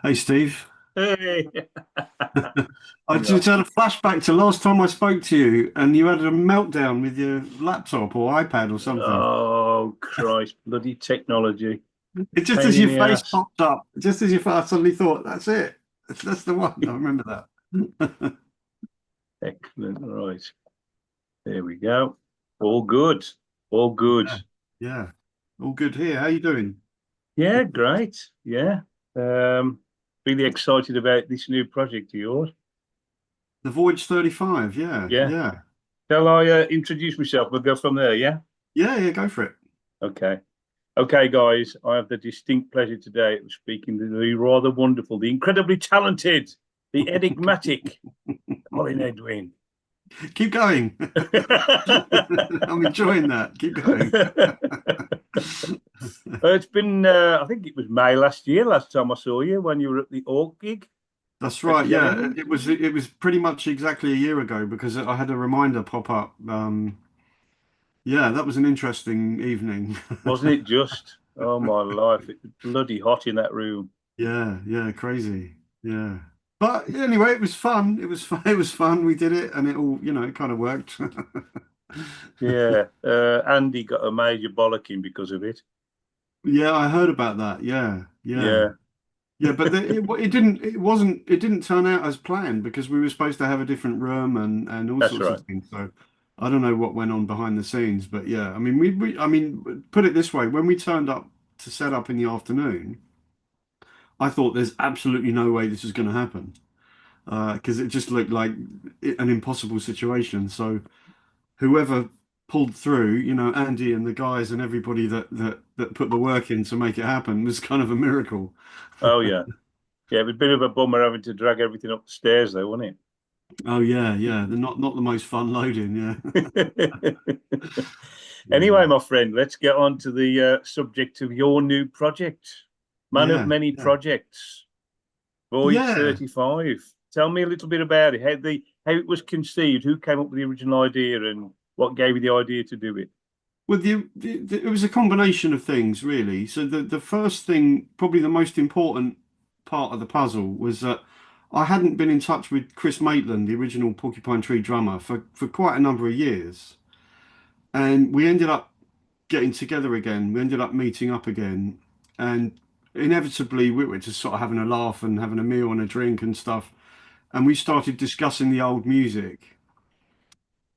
Hey, Steve. Hey. I Yeah. just had a flashback to last time I spoke to you, and you had a meltdown with your laptop or iPad or something. Oh, Christ, bloody technology. It just Pain as in your the face ass. popped up, just as your face, I suddenly thought, that's it. That's the one. I remember that. Excellent. Right. There we go. All good. All good. Yeah, yeah. All good here. How you doing? Yeah, great. Yeah. Um, really excited about this new project of yours. The Voyage 35. Yeah, Yeah. yeah. Shall I introduce myself? We'll go from there, yeah? Yeah, yeah, go for it. Okay. Okay, guys, I have the distinct pleasure today of speaking to the rather wonderful, the incredibly talented, the enigmatic Colin Edwin. Keep going. I'm enjoying that. Keep going. It's been, I think it was May last year, last time I saw you when you were at the Orc gig That's at right. the Yeah, Element. it was pretty much exactly a year ago because I had a reminder pop up. Yeah, that was an interesting evening. Wasn't it just? Oh my life, it was bloody hot in that room. Yeah, yeah, crazy. Yeah. But anyway, it was fun. It was fun. It was fun. We did it and it all, it kind of worked. Yeah, Andy got a major bollocking because of it. Yeah, I heard about that. Yeah, yeah. Yeah, Yeah, but it didn't turn out as planned because we were supposed to have a different room and all that's sorts right. of things. So I don't know what went on behind the scenes, but yeah, I mean, put it this way, when we turned up to set up in the afternoon, I thought there's absolutely no way this is going to happen because it just looked like an impossible situation. So whoever pulled through, Andy and the guys and everybody that put the work in to make it happen was kind of a miracle. Oh yeah, yeah. It was a bit of a bummer having to drag everything up the stairs, though, wasn't Oh yeah, yeah. They're not the most fun loading, yeah. it? Anyway, Yeah. my friend, let's get on to the subject of your new project. Man of Yeah. many Yeah. projects, Voyage Yeah. 35. Tell me a little bit about it, how it was conceived, who came up with the original idea, and what gave you the idea to do it. Well, it was a combination of things, really. So the first thing, probably the most important part of the puzzle, was that I hadn't been in touch with Chris Maitland, the original Porcupine Tree drummer, for quite a number of years. And we ended up getting together again. We ended up meeting up again. And inevitably, we were just sort of having a laugh and having a meal and a drink and stuff. And we started discussing the old music.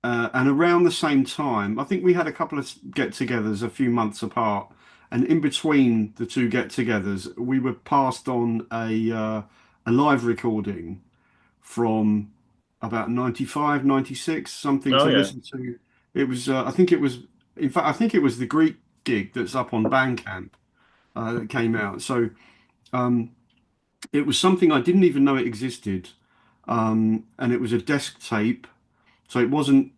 And around the same time, I think we had a couple of get-togethers a few months apart. And in between the two get-togethers, we were passed on a live recording from about 95, 96, something Oh to yeah. listen to. It was, I think it was, in fact, I think it was the Greek gig that's up on Bandcamp that came out. So um, it was something I didn't even know it existed. And it was a desk tape. So it wasn't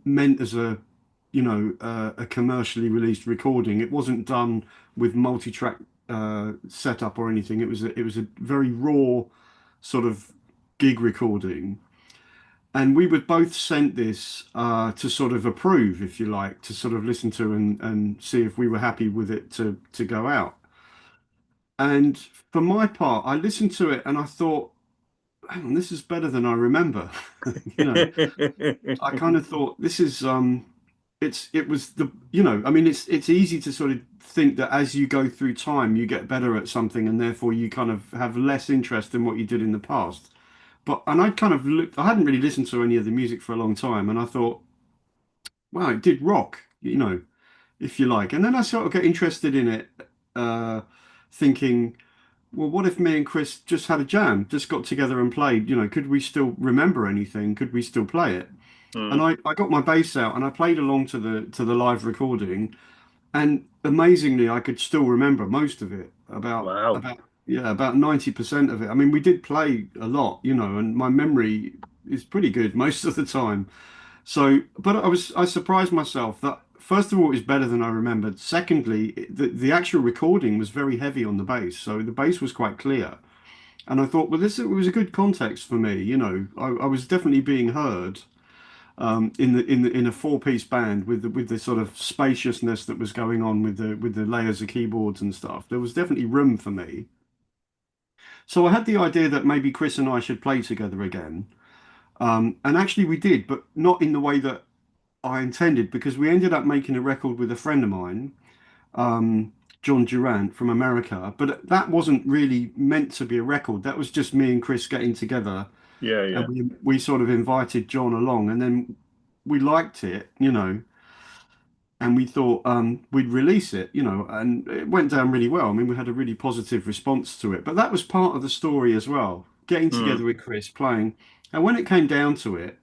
meant as a commercially released recording. It wasn't done with multi-track setup or anything. It was a very raw sort of gig recording. And we were both sent this to sort of approve, if you like, to sort of listen to and see if we were happy with it to go out. And for my part, I listened to it and I thought, hang on, this is better than I remember. You know, I kind of thought this is it was I mean it's easy to sort of think that as you go through time you get better at something and therefore you kind of have less interest in what you did in the past. And I kind of looked, I hadn't really listened to any of the music for a long time and I thought, wow, it did rock, if you like. And then I sort of get interested in it, uh, thinking, well, what if me and Chris just had a jam, just got together and played? Could we still remember anything? Could we still play it? And Hmm. I got my bass out and I played along to the live recording, and amazingly, I could still remember most of it. Wow. About 90% of it. I mean, we did play a lot, and my memory is pretty good most of the time. So, but I surprised myself that first of all, it was better than I remembered. Secondly, the actual recording was very heavy on the bass, so the bass was quite clear. And I thought, well, this it was a good context for me. I was definitely being heard in a four-piece band with the sort of spaciousness that was going on with the layers of keyboards and stuff. There was definitely room for me. So I had the idea that maybe Chris and I should play together again. And actually we did, but not in the way that I intended, because we ended up making a record with a friend of mine, um, John Durant from America. But that wasn't really meant to be a record. That was just me and Chris getting together, Yeah, and yeah. we sort of invited John along, and then we liked it, and we thought we'd release it, and it went down really well. I mean, we had a really positive response to it, but that was part of the story as well, getting Mm. together with Chris, playing. And when it came down to it,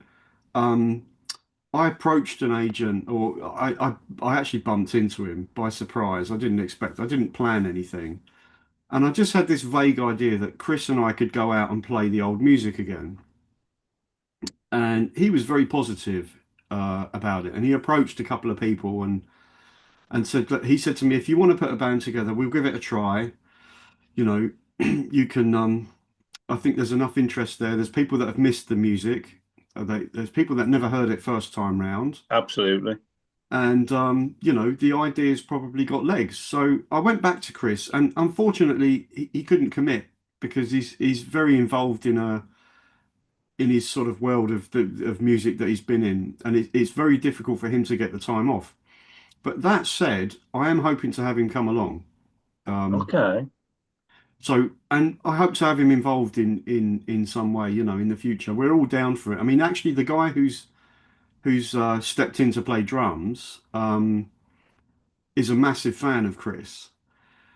um, I approached an agent, or I actually bumped into him by surprise. I didn't plan anything. And I just had this vague idea that Chris and I could go out and play the old music again. And he was very positive about it. And he approached a couple of people and said that he said to me, if you want to put a band together, we'll give it a try. You know, you can. I think there's enough interest there. There's people that have missed the music. There's people that never heard it first time round. Absolutely. And the idea's probably got legs. So I went back to Chris, and unfortunately, he couldn't commit because he's very involved in his sort of world of music that he's been in, and it's very difficult for him to get the time off. But that said, I am hoping to have him come along. Um, Okay. and I hope to have him involved in some way, in the future. We're all down for it. I mean, actually, the guy who's stepped in to play drums is a massive fan of Chris.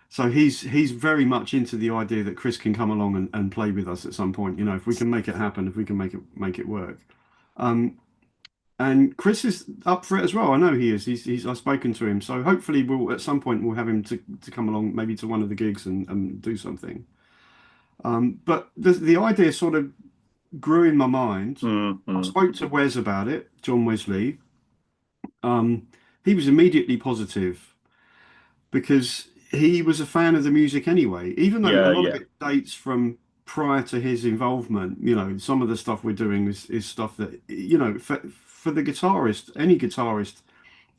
So he's very much into the idea that Chris can come along and play with us at some point. If we can make it happen, if we can make it work. Um, and Chris is up for it as well. I know he is. He's I've spoken to him, so hopefully we'll at some point we'll have him to come along, maybe to one of the gigs and do something. But the idea sort of grew in my mind. I Mm-hmm. spoke to Wes about it, John Wesley. Um, he was immediately positive because he was a fan of the music anyway, even though a Yeah, lot of yeah. it dates from prior to his involvement. Some of the stuff we're doing is stuff that, for the guitarist, any guitarist,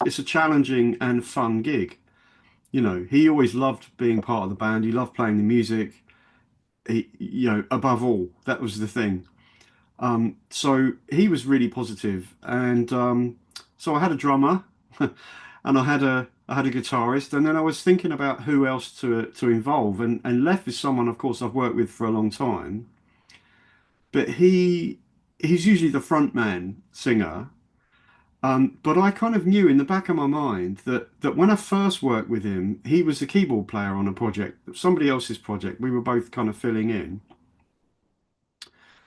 it's a challenging and fun gig. He always loved being part of the band. He loved playing the music. Above all, that was the thing. So he was really positive, and so I had a drummer, and I had a guitarist, and then I was thinking about who else to involve, and Lef is someone, of course, I've worked with for a long time, but he's usually the front man singer. But I kind of knew in the back of my mind that when I first worked with him, he was the keyboard player on a project, somebody else's project. We were both kind of filling in.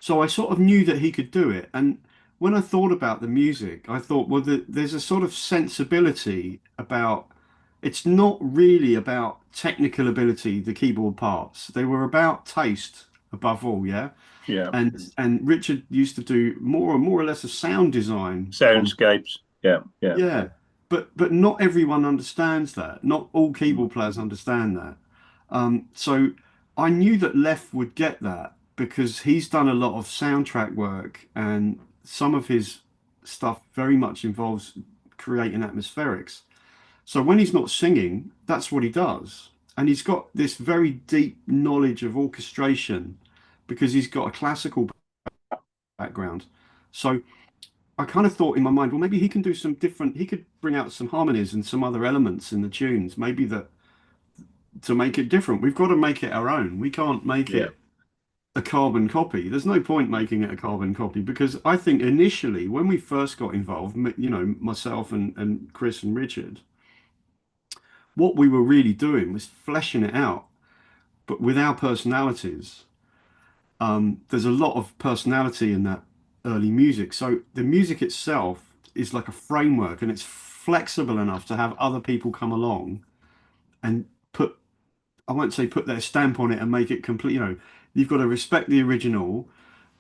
So I sort of knew that he could do it. And when I thought about the music, I thought, well, there's a sort of sensibility about it's not really about technical ability, the keyboard parts. They were about taste above all, yeah. Yeah. And Richard used to do more or less a sound design on. Soundscapes. Yeah, yeah. Yeah, but not everyone understands that. Not all keyboard players understand that. So I knew that Lef would get that because he's done a lot of soundtrack work, and some of his stuff very much involves creating atmospherics. So when he's not singing, that's what he does. And he's got this very deep knowledge of orchestration because he's got a classical background. So I kind of thought in my mind, well, maybe he can do some different, he could bring out some harmonies and some other elements in the tunes, maybe that to make it different. We've got to make it our own. We can't make Yeah. it a carbon copy. There's no point making it a carbon copy because I think initially when we first got involved, myself and Chris and Richard, what we were really doing was fleshing it out, but with our personalities. There's a lot of personality in that early music. So the music itself is like a framework and it's flexible enough to have other people come along and put, I won't say put their stamp on it and make it complete. You've got to respect the original,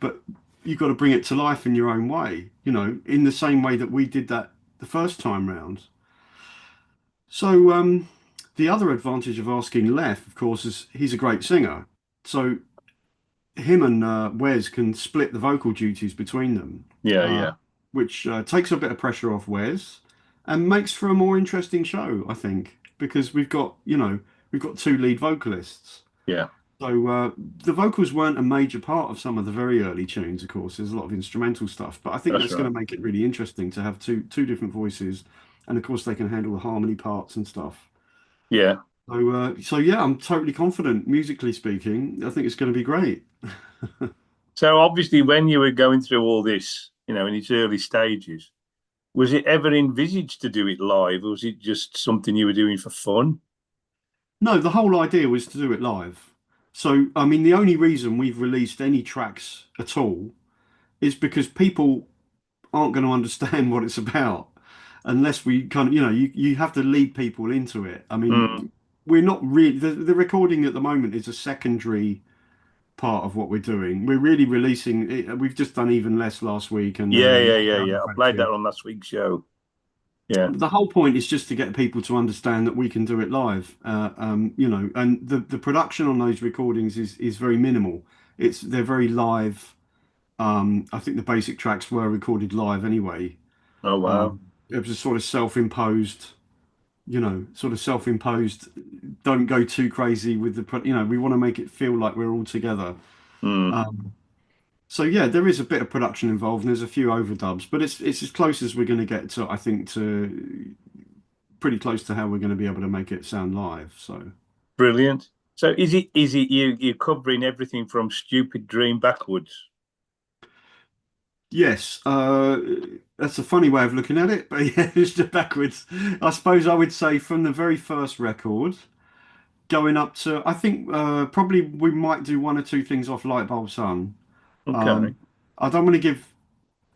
but you've got to bring it to life in your own way, in the same way that we did that the first time round. So the other advantage of asking Lef, of course, is he's a great singer. So him and Wes can split the vocal duties between them, Yeah, uh, yeah. which takes a bit of pressure off Wes and makes for a more interesting show, I think, because we've got two lead vocalists. Yeah. So the vocals weren't a major part of some of the very early tunes, of course. There's a lot of instrumental stuff, but I think That's that's going right. to make it really interesting to have two different voices, and of course they can handle the harmony parts and stuff. Yeah. So yeah, I'm totally confident, musically speaking. I think it's going to be great. So obviously, when you were going through all this, in its early stages, was it ever envisaged to do it live, or was it just something you were doing for fun? No, the whole idea was to do it live. So I mean, the only reason we've released any tracks at all is because people aren't going to understand what it's about unless we kind of, you have to lead people into it. I Mm. mean, we're not really, the recording at the moment is a secondary part of what we're doing. We're really releasing it. We've just done Even Less last week and Yeah, yeah, yeah, Lockdown yeah. I played that Effective. on last week's show. Yeah. The whole point is just to get people to understand that we can do it live, and the production on those recordings is very minimal. They're very live. I think the basic tracks were recorded live anyway. Oh wow. It was a sort of self-imposed, don't go too crazy with we want to make it feel like we're all together. Mm. Um, so yeah, there is a bit of production involved and there's a few overdubs, but it's as close as we're going to get to, I think, to pretty close to how we're going to be able to make it sound live. So Brilliant. So is it you're covering everything from Stupid Dream backwards? yes, that's a funny way of looking at it, but yeah, it's just backwards. I suppose I would say from the very first record, going up to, I think probably we might do one or two things off Lightbulb Sun. Okay. Um, I don't want to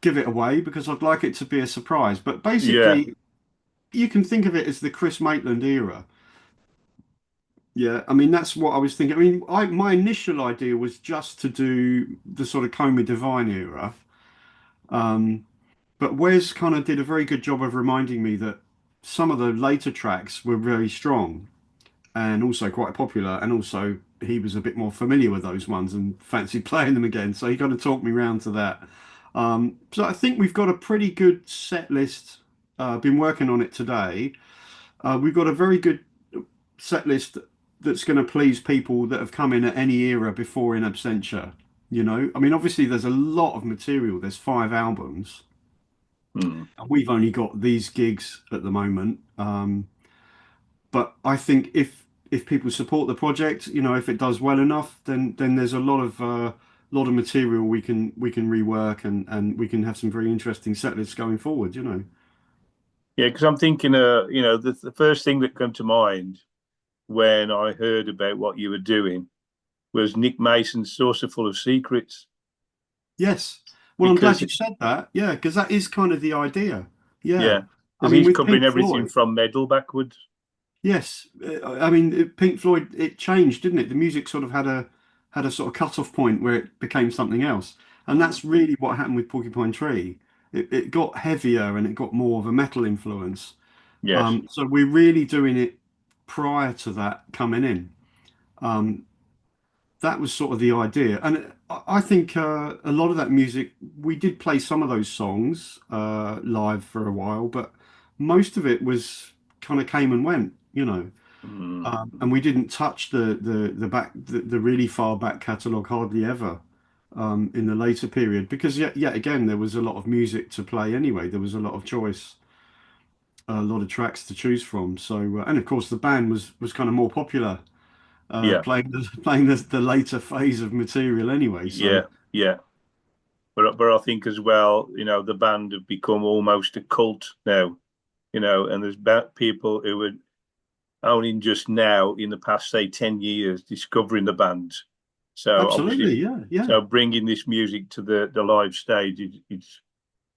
give it away because I'd like it to be a surprise. But Yeah. basically, you can think of it as the Chris Maitland era. Yeah, I mean that's what I was thinking. I mean, my initial idea was just to do the sort of Coma Divine era. Um, but Wes kind of did a very good job of reminding me that some of the later tracks were very strong and also quite popular, and also he was a bit more familiar with those ones and fancied playing them again. So he kind of talked me round to that. So I think we've got a pretty good set list. Been working on it today. We've got a very good set list that's going to please people that have come in at any era before in absentia. I mean, obviously there's a lot of material. There's 5 albums, Mm. and we've only got these gigs at the moment. But I think if people support the project, if it does well enough, then there's a lot of material we can rework and we can have some very interesting set lists going forward. Yeah, because I'm thinking, the first thing that came to mind when I heard about what you were doing was Nick Mason's Saucer Full of Secrets, Yes. Well, I'm glad because you said that. Yeah, because that is kind of the idea. Yeah. yeah, I because mean, he's with covering Pink everything Floyd, from metal backwards. yes. I mean, Pink Floyd, it changed, didn't it? The music sort of had a sort of cut-off point where it became something else. And Mm. that's really what happened with Porcupine Tree. It got heavier and it got more of a metal influence. Yes. So we're really doing it prior to that coming in. Um, that was sort of the idea. And I think a lot of that music, we did play some of those songs live for a while, but most of it was kind of came and went. Mm. And we didn't touch the really far back catalogue hardly ever in the later period because yet again there was a lot of music to play anyway. There was a lot of choice, a lot of tracks to choose from. So and of course the band was kind of more popular Yeah, playing the later phase of material anyway. So yeah, yeah. But I think as well, the band have become almost a cult now, and there's people who are only just now in the past, say, 10 years discovering the band. So absolutely, obviously, yeah, yeah. so bringing this music to the live stage, it's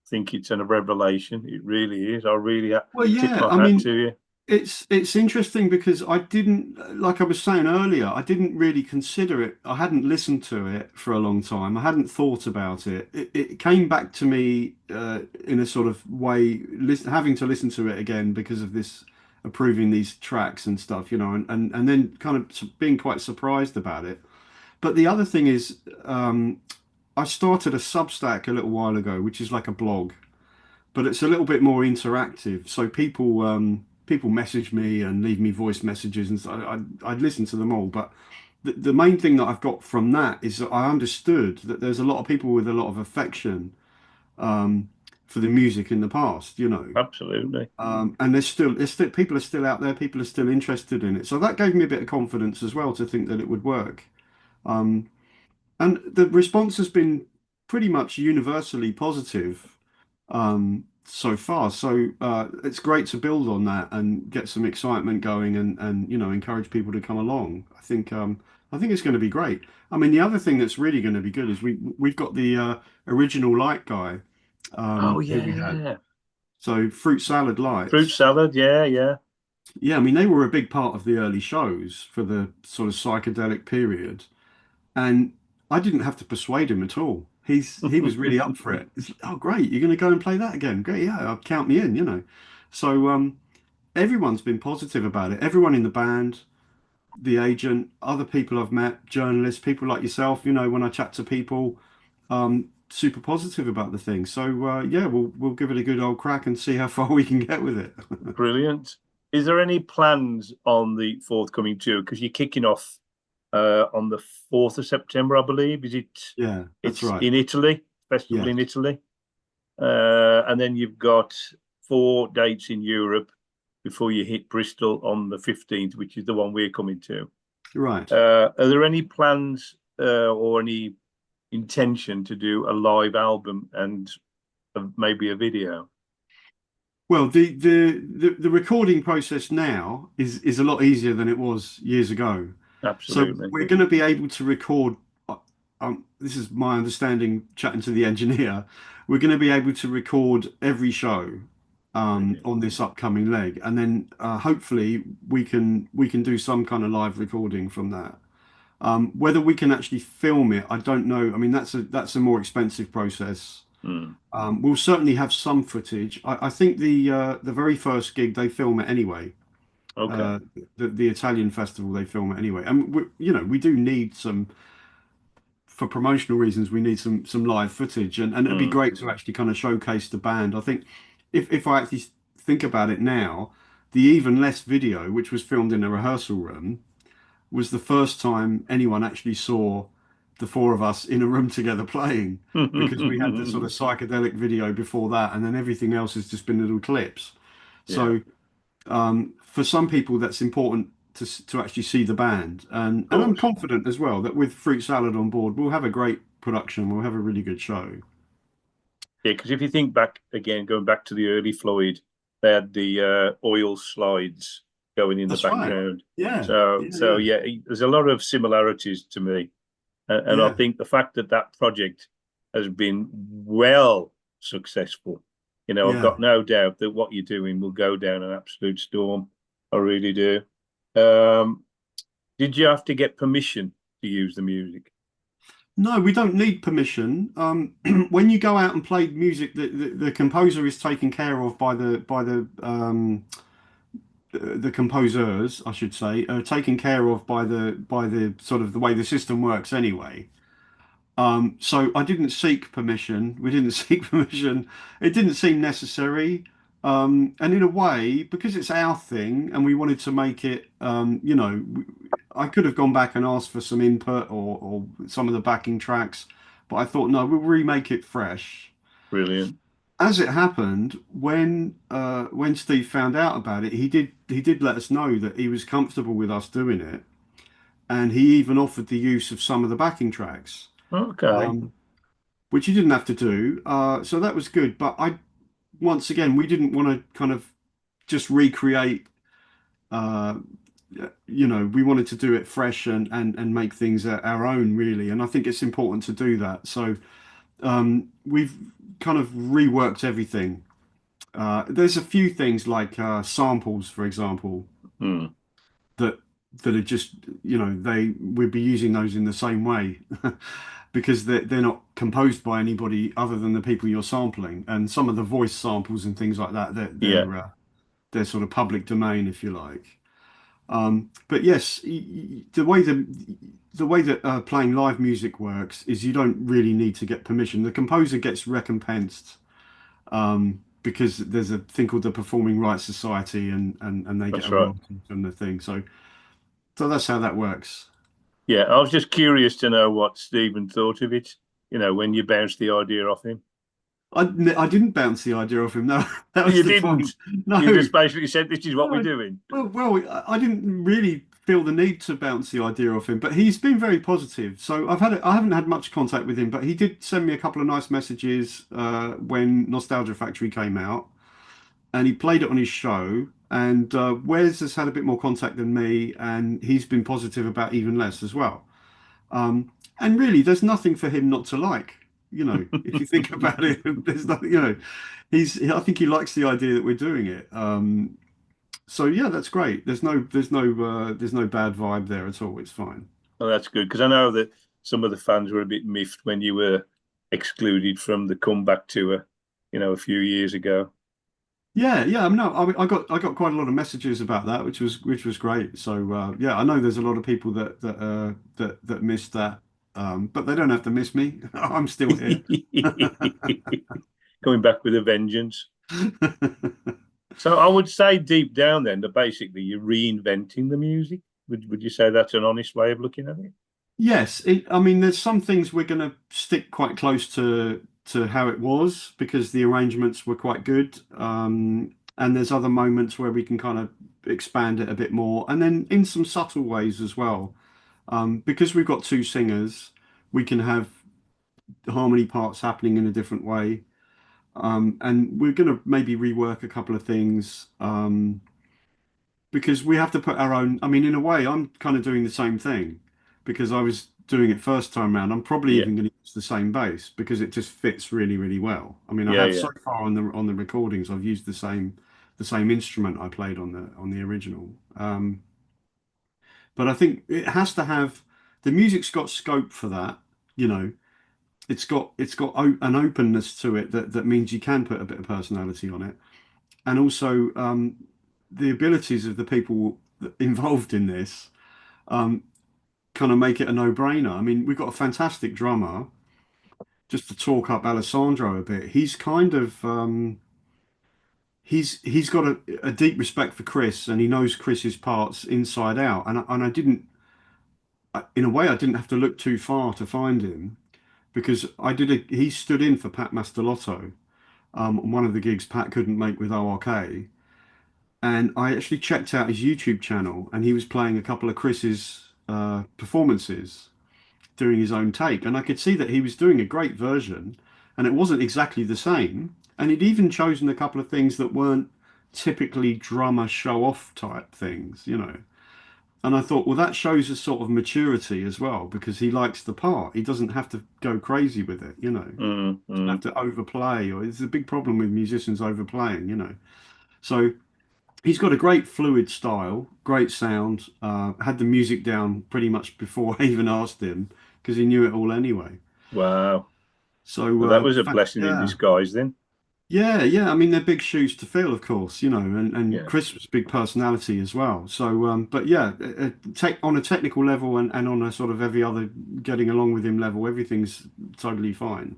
I think it's a revelation. It really is. I really Well, tip yeah. my I hat mean, to you. it's interesting because I didn't, like I was saying earlier, I didn't really consider it. I hadn't listened to it for a long time. I hadn't thought about it. It came back to me in a sort of way, having to listen to it again because of this approving these tracks and stuff, and then kind of being quite surprised about it. But the other thing is, I started a Substack a little while ago, which is like a blog, but it's a little bit more interactive. So people message me and leave me voice messages, and so I'd listen to them all. But the main thing that I've got from that is that I understood that there's a lot of people with a lot of affection um, for the music in the past, you know. Absolutely. And there's still people are still out there, people are still interested in it. So that gave me a bit of confidence as well to think that it would work. Um, and the response has been pretty much universally positive so far. So it's great to build on that and get some excitement going and you know encourage people to come along. I think it's going to be great. I mean, the other thing that's really going to be good is we've got the original light guy Oh who we had. yeah. So fruit salad Fruit lights. salad, yeah, yeah. Yeah, I mean they were a big part of the early shows for the sort of psychedelic period. And I didn't have to persuade him at all. He was really up for it. It's, oh, great, you're going to go and play that again. Great, yeah, count me in, you know. So everyone's been positive about it. Everyone in the band, the agent, other people I've met, journalists, people like yourself, you know, when I chat to people, super positive about the thing. So yeah, we'll give it a good old crack and see how far we can get with it. Brilliant. Is there any plans on the forthcoming tour? Because you're kicking off on the 4th of September, I believe. Is it? Yeah, that's It's right. in Italy, festival Yeah, in Italy. And then you've got 4 dates in Europe before you hit Bristol on the 15th, which is the one we're coming to. right. Are there any plans or any intention to do a live album and maybe a video? Well, the recording process now is a lot easier than it was years ago. So Absolutely. we're going to be able to record. This is my understanding, chatting to the engineer. We're going to be able to record every show Brilliant. on this upcoming leg, and then hopefully we can do some kind of live recording from that. Whether we can actually film it, I don't know. I mean, that's a more expensive process. Mm. We'll certainly have some footage. I think the very first gig they film it anyway. Okay. Uh, the Italian festival they film it anyway, and you know we do need some for promotional reasons. We need some live footage, and it'd be Mm. great to actually kind of showcase the band. I think if I actually think about it now, the Even Less video, which was filmed in a rehearsal room, was the first time anyone actually saw the four of us in a room together playing because we had the sort of psychedelic video before that, and then everything else has just been little clips. Yeah, So for some people, that's important to actually see the band, of and I'm course. confident as well that with Fruit Salad on board, we'll have a great production. We'll have a really good show. Yeah, because if you think back again, going back to the early Floyd, they had the oil slides going in the That's right. background. Yeah, So yeah, yeah, there's a lot of similarities to me, and I yeah, think the fact that that project has been well successful, I've yeah. got no doubt that what you're doing will go down an absolute storm. I really do. Um, did you have to get permission to use the music? No, we don't need permission. When you go out and play music, the composer is taken care of by the composers, I should say, are taken care of by the sort of the way the system works anyway. So I didn't seek permission. We didn't seek permission. It didn't seem necessary. And in a way, because it's our thing and we wanted to make it, I could have gone back and asked for some input or some of the backing tracks, but I thought, no, we'll remake it fresh. Brilliant. As it happened, when Steve found out about it, he did let us know that he was comfortable with us doing it, and he even offered the use of some of the backing tracks. Okay. Um, which you didn't have to do. So that was good. But once again, we didn't want to kind of just recreate. Uh, we wanted to do it fresh and make things our own, really. And I think it's important to do that. So we've kind of reworked everything. There's a few things like samples, for example, Hmm. that that are just they we'd be using those in the same way because they're not composed by anybody other than the people you're sampling, and some of the voice samples and things like that Yeah, they're sort of public domain if you like. But yes, the way that playing live music works is you don't really need to get permission. The composer gets recompensed because there's a thing called the Performing Rights Society, and they get that's a right. royalty from the thing. So that's how that works. Yeah, I was just curious to know what Stephen thought of it. When you bounced the idea off him. I didn't bounce the idea off him. No, that was You the point. didn't. No, You just basically said, "This is what we're no. doing." I didn't really feel the need to bounce the idea off him, but he's been very positive. So I haven't had much contact with him, but he did send me a couple of nice messages when Nostalgia Factory came out, and he played it on his show. And Wes has had a bit more contact than me, and he's been positive about even less as well. And really, there's nothing for him not to like. If you think about it, there's nothing. I think he likes the idea that we're doing it. So yeah, that's great. There's no bad vibe there at all. It's fine. Well, that's good because I know that some of the fans were a bit miffed when you were excluded from the comeback tour, a few years ago. Yeah, yeah. I mean, no, I got quite a lot of messages about that, which was great. So yeah, I know there's a lot of people that missed that, but they don't have to miss me. I'm still here. Coming back with a vengeance. So I would say deep down then that basically you're reinventing the music. Would you say that's an honest way of looking at it? Yes, I mean, there's some things we're going to stick quite close to how it was because the arrangements were quite good. And there's other moments where we can kind of expand it a bit more, and then in some subtle ways as well. Because we've got two singers, we can have harmony parts happening in a different way. And we're going to maybe rework a couple of things. Because we have to put our own. I mean, in a way, I'm kind of doing the same thing because I was doing it first time round. I'm probably Yeah, even going to use the same bass because it just fits really, really well. I mean, I yeah, have yeah. so far on the recordings, I've used the same instrument I played on the original. But I think it has to have the music's got scope for that. You know, it's got an openness to it that means you can put a bit of personality on it, and also the abilities of the people involved in this um, kind of make it a no-brainer. I mean, we've got a fantastic drummer. Just to talk up Alessandro a bit, he's kind of he's got a deep respect for Chris, and he knows Chris's parts inside out. And I didn't, in a way, I didn't have to look too far to find him because he stood in for Pat Mastelotto on one of the gigs Pat couldn't make with ORK. And I actually checked out his YouTube channel, and he was playing a couple of Chris's performances, doing his own take, and I could see that he was doing a great version, and it wasn't exactly the same. And he'd even chosen a couple of things that weren't typically drummer show off type things. And I thought, well, that shows a sort of maturity as well because he likes the part. He doesn't have to go crazy with it. Mm, Doesn't have mm. to overplay, or it's a big problem with musicians overplaying. So he's got a great fluid style, great sound. Had the music down pretty much before I even asked him because he knew it all anyway. Wow. So, Well, that was a blessing in yeah, disguise then. yeah, yeah. I mean, they're big shoes to fill, of course, and Yeah, Chris was a big personality as well. So, but yeah, on a technical level and on a sort of every other getting along with him level, everything's totally fine.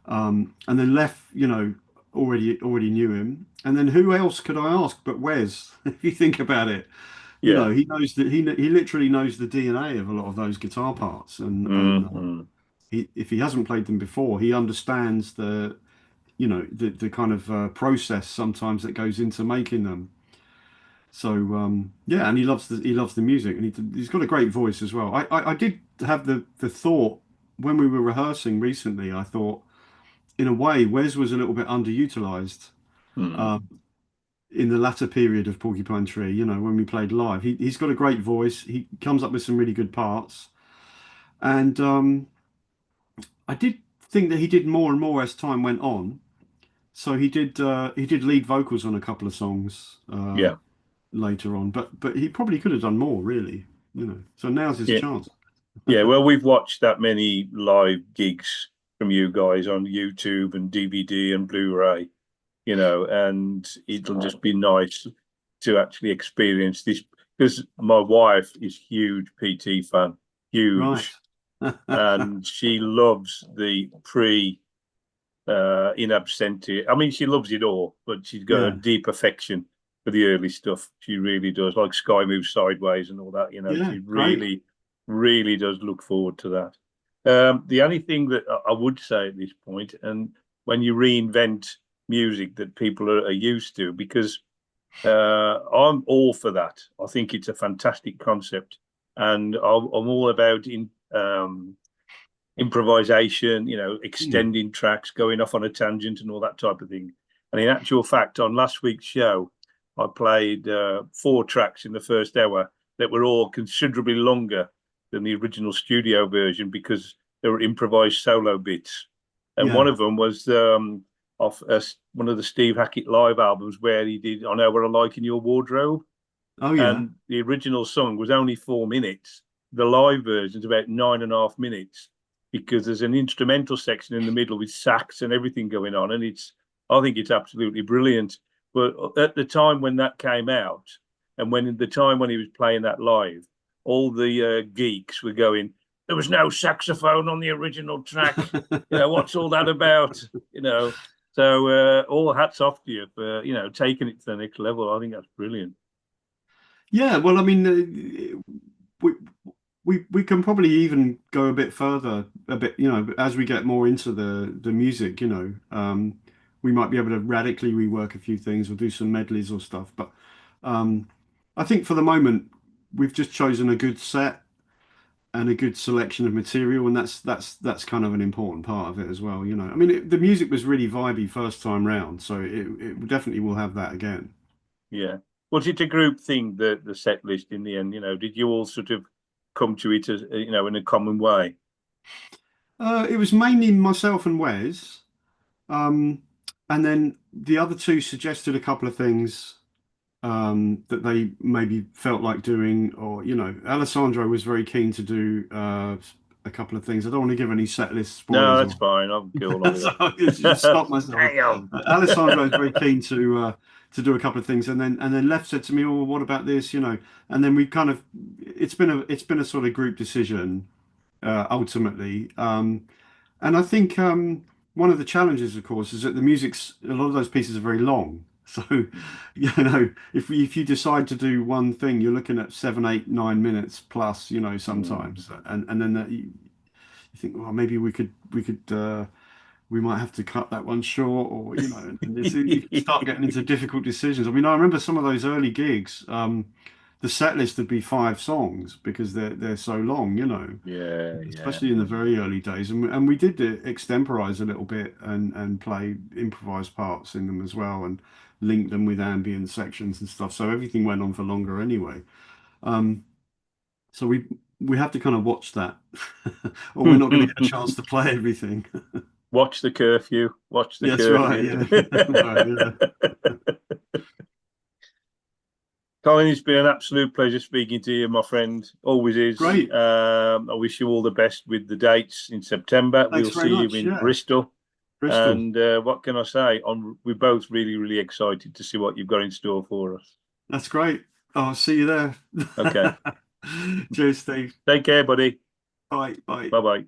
And then already knew him. And then who else could I ask but Wes? If you think about it, yeah. he knows that he literally knows the DNA of a lot of those guitar parts, and Mm, mm. if he hasn't played them before, he understands the kind of process sometimes that goes into making them. So yeah, and he loves the music, and he's got a great voice as well. I did have the thought when we were rehearsing recently. I thought in a way Wes was a little bit underutilized Mm. um, in the latter period of Porcupine Tree. When we played live, he's got a great voice. He comes up with some really good parts, and I did think that he did more and more as time went on. So he did lead vocals on a couple of songs Yeah, later on, but he probably could have done more, really. So now's his yeah, chance. yeah. Well, we've watched that many live gigs from you guys on YouTube and DVD and Blu-ray, and it'll just be nice to actually experience this because my wife is huge PT fan, Right. huge, and she loves the pre in absentia. I mean, she loves it all, but she's got a Yeah. deep affection for the early stuff. She really does, like Sky Moves Sideways and all that. Yeah. She Great. really really does look forward to that. The only thing that I would say at this point, and when you reinvent music that people are used to, because I'm all for that. I think it's a fantastic concept, and I'm all about improvisation, Hmm. extending tracks, going off on a tangent, and all that type of thing. And in actual fact, on last week's show, I played 4 tracks in the first hour that were all considerably longer than the original studio version because they were improvised solo bits. And one Yeah. of them was off one of the Steve Hackett live albums where he did "I Know What I Like in Your Wardrobe," Oh yeah. and the original song was only 4 minutes. The live version is about 9.5 minutes because there's an instrumental section in the middle with sax and everything going on, and I think it's absolutely brilliant. But at the time when that came out, and when the time when he was playing that live, all the geeks were going, "There was no saxophone on the original track. What's all that about?" So all hats off to you for taking it to the next level. I think that's brilliant. Yeah, well, I mean, we we can probably even go a bit further, a bit, as we get more into the music, we might be able to radically rework a few things or do some medleys or stuff. But um, I think for the moment, we've just chosen a good set and a good selection of material, and that's kind of an important part of it as well. I mean, the music was really vibey first time round, so it definitely will have that again. Yeah. Was it a group thing, the set list in the end? Did you all sort of come to it as in a common way? It was mainly myself and Wes. Um, and then the other two suggested a couple of things that they maybe felt like doing, or Alessandro was very keen to do a couple of things. I don't want to give any set list No, spoilers that's or fine. I'll go along with so I just that. stop myself. Damn. Alessandro is very keen to do a couple of things, and then Left said to me, "Oh, well, what about this?" And then we kind of it's been a sort of group decision ultimately. And I think one of the challenges, of course, is that a lot of those pieces are very long. So, if you decide to do one thing, you're looking at 7, 8, 9 minutes plus, Mm. sometimes, and then you think, well, maybe we might have to cut that one short, or and you start getting into difficult decisions. I mean, I remember some of those early gigs. The set list would be 5 songs because they're so long, Yeah, yeah. especially in the very early days. And we did extemporize a little bit and play improvised parts in them as well and link them with ambient sections and stuff. So everything went on for longer anyway. Um, so we have to kind of watch that, or we're not going to get a chance to play everything. Watch the curfew. Watch the That's right. curfew. Yeah. Right, yeah. Colin, it's been an absolute pleasure speaking to you, my friend. Always is. Great. I wish you all the best with the dates in September. Thanks We'll very see you much. in Yeah. Bristol. Bristol. And what can I say? We're both really, really excited to see what you've got in store for us. That's great. I'll see you there. Okay. Cheers, Steve. Take care, buddy. Bye. Bye. Bye bye.